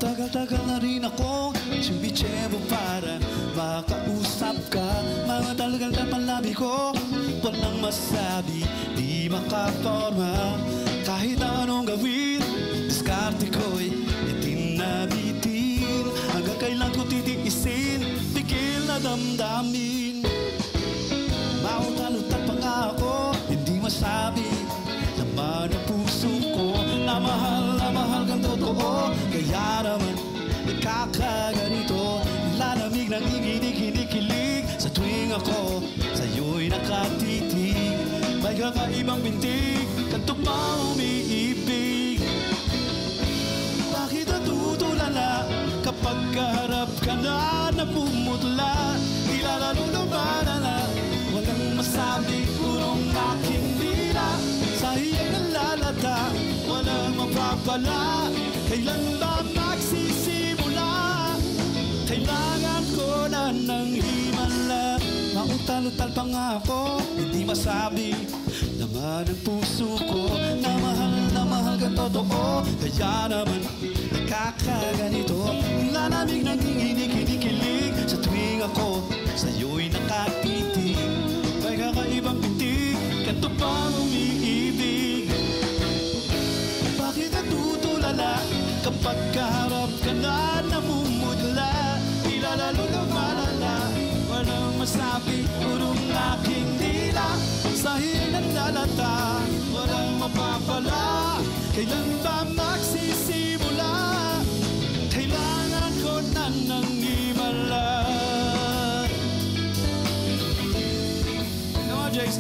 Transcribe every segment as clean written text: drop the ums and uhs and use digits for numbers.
Matagal-tagal na rin akong sumbichebo para makausap ka. Mga talagang panlabi ko, walang masabi, di makaporma. Kahit anong gawin, diskarte ko'y itinabitin. Hanggang kailan ko titiisin, tigil na damdamin. Mautal-utal pa nga ako, hindi masabi laman ang puso ko. Na mahal kang totoo, kaya naman nagkakaganito. Lalamig ng kinikilig sa tuwing ako sa'yo'y nakatitig. May kakaibang bintig, kanto pa umiibig. Bakit natutulala kapag kaharap ka na namumutla? Tila nalulumana na walang masabi, purong aking dila. Sa iyong nalalata, walang mapapala. Kailan ba magsisimula? Kailangan ko na ng himala. Mautal-utal pa nga ako, hindi masabi laman ang puso ko. Na mahal kang totoo, kaya naman nakakaganito. Lalamig ng kinikilig sa tuwing ako sa'yo'y nakatitig. May kakaibang bintig, kanto pang umiibig. Bakit natutulala kapag kaharap ka na namumudla? Tila lalo na malala, walang masabi, purong aking dila. Sa hinandalata, walang mapapala. Kailan ba magsisimula? Kailangan ko na ng himala. Come on, JC.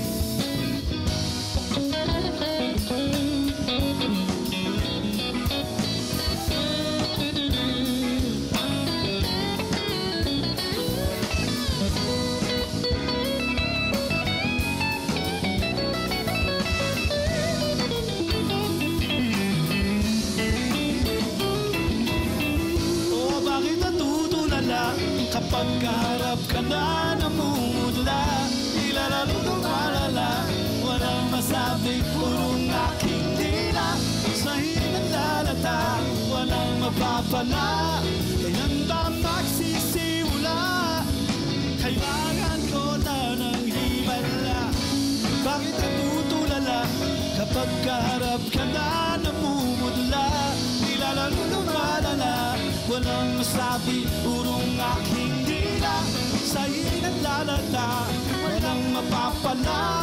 Kapag kaharap ka na namumudla, tila lalo lumalala, walang masabi, purong aking dila. Sa hinandalata, walang mapapala. Kailan ba magsisimula? Kailangan ko na ng himala. Bakit natutulala kapag kaharap ka na namumudla? Tila lalo lumalala, walang masabi, purong aking dila. Sa inang lalala, walang mapapala.